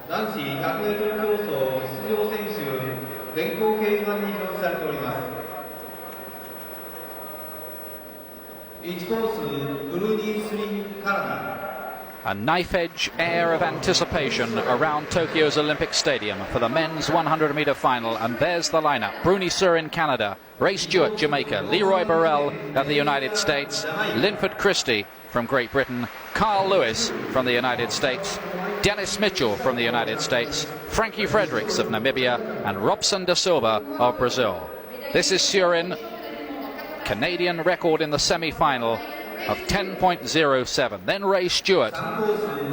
男子 100m 競走出場選手電光掲示板に表示されております。1コースブルーニースリンカナダ。A knife-edge air of anticipation around Tokyo's Olympic Stadium for the men's 100-meter final, and there's the lineup. Bruni Surin, Canada, Ray Stewart, Jamaica, Leroy Burrell of the United States, Linford Christie from Great Britain, Carl Lewis from the United States, Dennis Mitchell from the United States, Frankie Fredericks of Namibia, and Robson da Silva of Brazil. This is Surin, Canadian record in the semi-final of 10.07. Then Ray Stewart,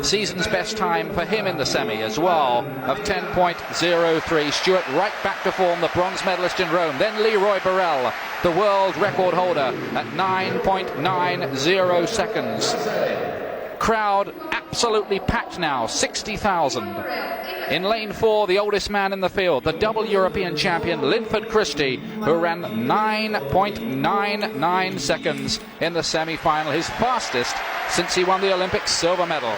season's best time for him in the semi as well, of 10.03. Stewart right back to form, the bronze medalist in Rome. Then Leroy Burrell, the world record holder, at 9.90 seconds. Crowd absolutely packed now, 60,000. In lane 4, the oldest man in the field, the double European champion Linford Christie, who ran 9.99 seconds in the semi-final, his fastest since he won the Olympic silver medal.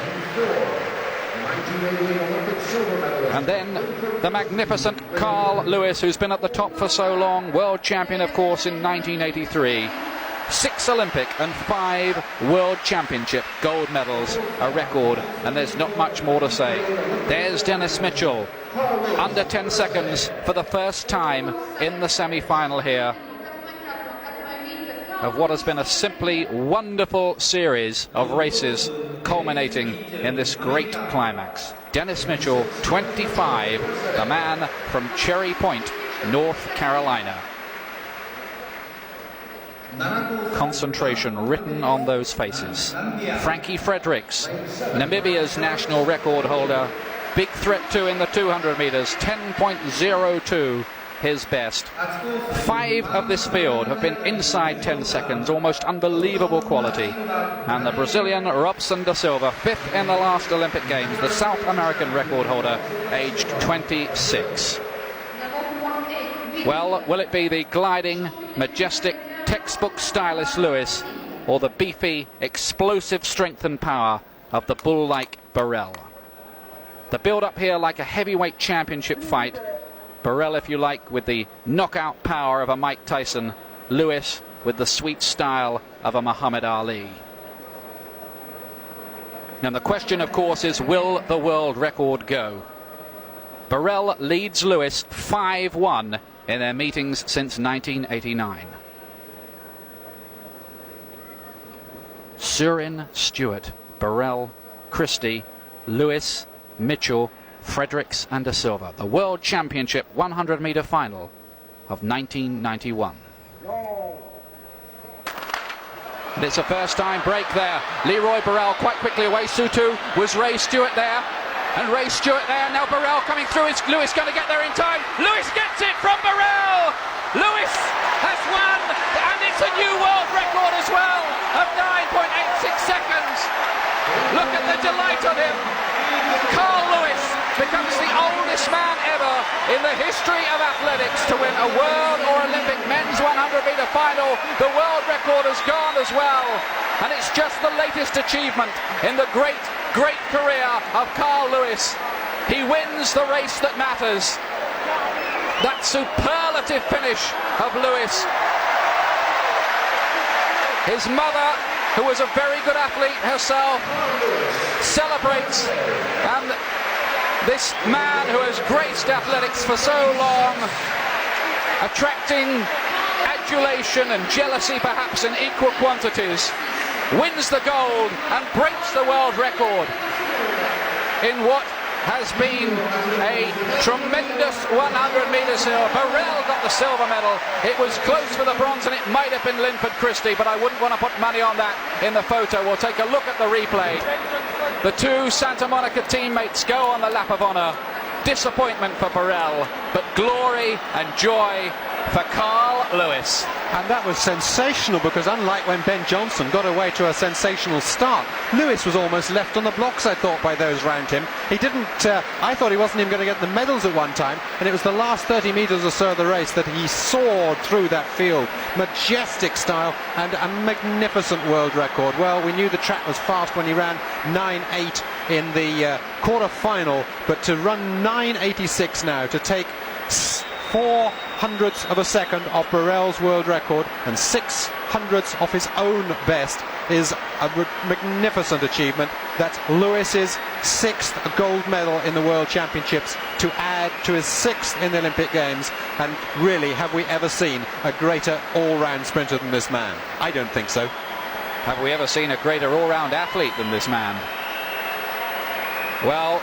And then the magnificent Carl Lewis, who's been at the top for so long, world champion, of course, in 1983. 6 Olympic and 5 World Championship gold medals, a record, and there's not much more to say. There's Dennis Mitchell, under 10 seconds for the first time in the semi-final here of what has been a simply wonderful series of races culminating in this great climax. Dennis Mitchell, 25, the man from Cherry Point, North Carolina. Concentration written on those faces. Frankie Fredericks, Namibia's national record holder, big threat too in the 200 metres, 10.02 his best. 5 of this field have been inside 10 seconds, almost unbelievable quality. And the Brazilian Robson da Silva, 5th in the last Olympic Games, the South American record holder, aged 26. Well, will it be the gliding, majestic, textbook stylish Lewis, or the beefy, explosive strength and power of the bull-like Burrell? The build-up here like a heavyweight championship fight. Burrell, if you like, with the knockout power of a Mike Tyson. Lewis with the sweet style of a Muhammad Ali. And the question, of course, is, will the world record go? Burrell leads Lewis 5-1 in their meetings since 1989. Surin, Stewart, Burrell, Christie, Lewis, Mitchell, Fredericks and da Silva. The World Championship 100-metre final of 1991. And it's a first-time break there. Leroy Burrell quite quickly away. Sutu was Ray Stewart there. And Ray Stewart there. Now Burrell coming through. Is Lewis going to get there in time? Lewis gets it from Burrell! Lewis has won, and it's a new world record as well of 9.86 seconds. Look at the delight on him. Carl Lewis becomes the oldest man ever in the history of athletics to win a world or Olympic men's 100-metre final. The world record has gone as well, and it's just the latest achievement in the great career of Carl Lewis. He wins the race that matters. That superlative finish of Lewis. His mother, who was a very good athlete herself, celebrates, and this man who has graced athletics for so long, attracting adulation and jealousy perhaps in equal quantities, wins the gold and breaks the world record in what has been a tremendous 100 metres hill. Burrell got the silver medal. It was close for the bronze, and it might have been Linford Christie, but I wouldn't want to put money on that in the photo. We'll take a look at the replay. The 2 Santa Monica teammates go on the lap of honour. Disappointment for Burrell, but glory and joy for Carl Lewis. And that was sensational, because unlike when Ben Johnson got away to a sensational start, Lewis was almost left on the blocks, I thought, by those round him. He didn't, I thought he wasn't even going to get the medals at one time, and it was the last 30 metres or so of the race that he soared through that field. Majestic style and a magnificent world record. Well, we knew the track was fast when he ran 9.8 in the quarter-final, but to run 9.86 now, to take 4/100ths of a second off Burrell's world record and 6/100ths off his own best is a magnificent achievement. That's Lewis's 6th gold medal in the World Championships, to add to his 6th in the Olympic Games. And really, have we ever seen a greater all-round sprinter than this man? I don't think so. Have we ever seen a greater all-round athlete than this man? Well,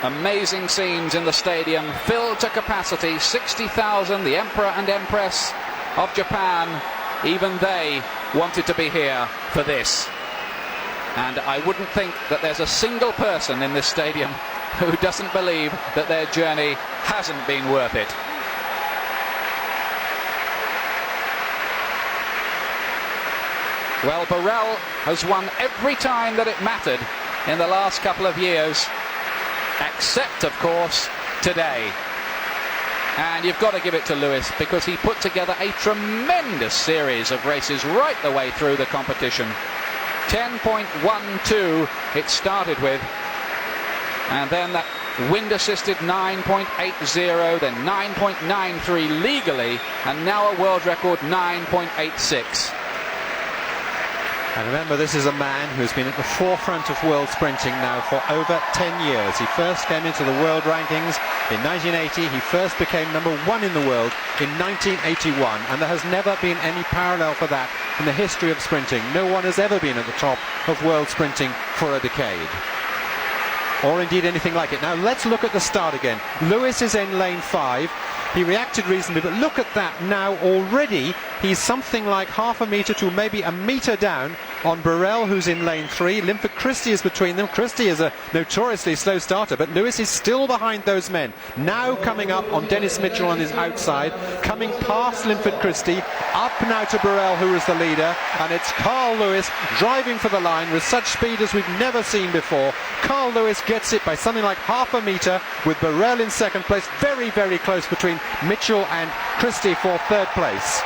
amazing scenes in the stadium, filled to capacity, 60,000, the Emperor and Empress of Japan, even they wanted to be here for this. And I wouldn't think that there's a single person in this stadium who doesn't believe that their journey hasn't been worth it. Well, Burrell has won every time that it mattered in the last couple of years, except, of course, today. And you've got to give it to Lewis, because he put together a tremendous series of races right the way through the competition. 10.12 it started with, and then that wind-assisted 9.80, then 9.93 legally, and now a world record 9.86. And remember, this is a man who's been at the forefront of world sprinting now for over 10 years. He first came into the world rankings in 1980. He first became #1 in the world in 1981. And there has never been any parallel for that in the history of sprinting. No one has ever been at the top of world sprinting for a decade, or indeed anything like it. Now let's look at the start again. Lewis is in lane 5. He reacted reasonably, but look at that now. Already he's something like half a metre to maybe a metre down on Burrell, who's in lane 3. Linford Christie is between them. Christie is a notoriously slow starter, but Lewis is still behind those men. Now coming up on Dennis Mitchell on his outside, coming past Linford Christie, up now to Burrell, who is the leader, and it's Carl Lewis driving for the line with such speed as we've never seen before. Carl Lewis gets it by something like half a metre, with Burrell in second place, very, very close between Mitchell and Christie for third place.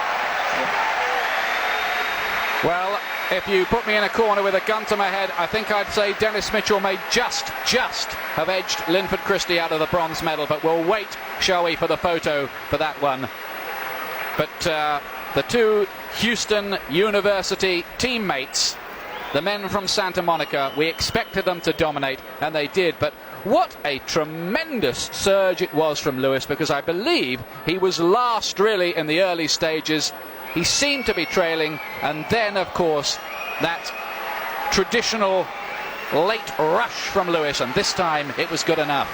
Well, if you put me in a corner with a gun to my head, I think I'd say Dennis Mitchell may just have edged Linford Christie out of the bronze medal, but we'll wait, shall we, for the photo for that one. But the two Houston University teammates, the men from Santa Monica, we expected them to dominate, and they did. But what a tremendous surge it was from Lewis, because I believe he was last really in the early stages. He seemed to be trailing, and then, of course, that traditional late rush from Lewis, and this time it was good enough.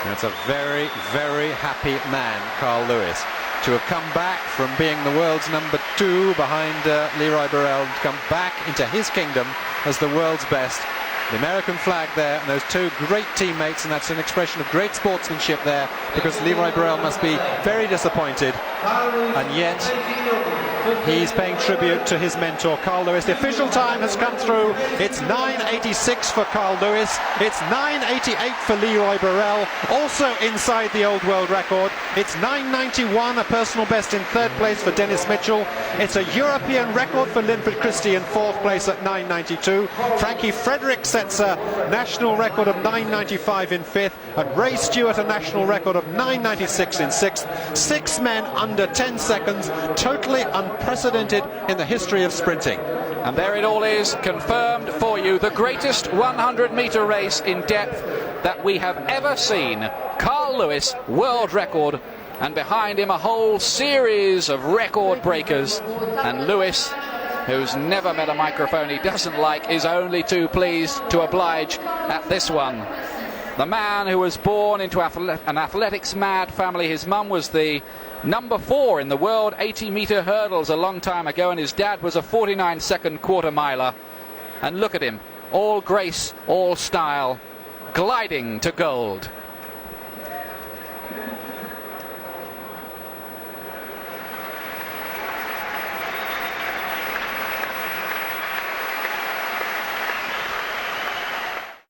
That's a very, very happy man, Carl Lewis, to have come back from being the world's #2 behind Leroy Burrell, to come back into his kingdom as the world's best. The American flag there, and those two great teammates, and that's an expression of great sportsmanship there, because Leroy Burrell must be very disappointed, and yet he's paying tribute to his mentor, Carl Lewis. The official time has come through. It's 9.86 for Carl Lewis. It's 9.88 for Leroy Burrell, also inside the old world record. It's 9.91, a personal best in third place for Dennis Mitchell. It's a European record for Linford Christie in fourth place at 9.92. Frankie Frederick sets a national record of 9.95 in fifth, and Ray Stewart a national record of 9.96 in sixth. 6 men under 10 seconds, totally unprecedented in the history of sprinting. And there it all is, confirmed for you, the greatest 100-metre race in depth that we have ever seen. Carl Lewis, world record, and behind him a whole series of record breakers. And Lewis, who's never met a microphone he doesn't like, is only too pleased to oblige at this one. The man who was born into an athletics-mad family. His mum was the #4 in the world 80-metre hurdles a long time ago, and his dad was a 49-second quarter-miler. And look at him, all grace, all style, gliding to gold.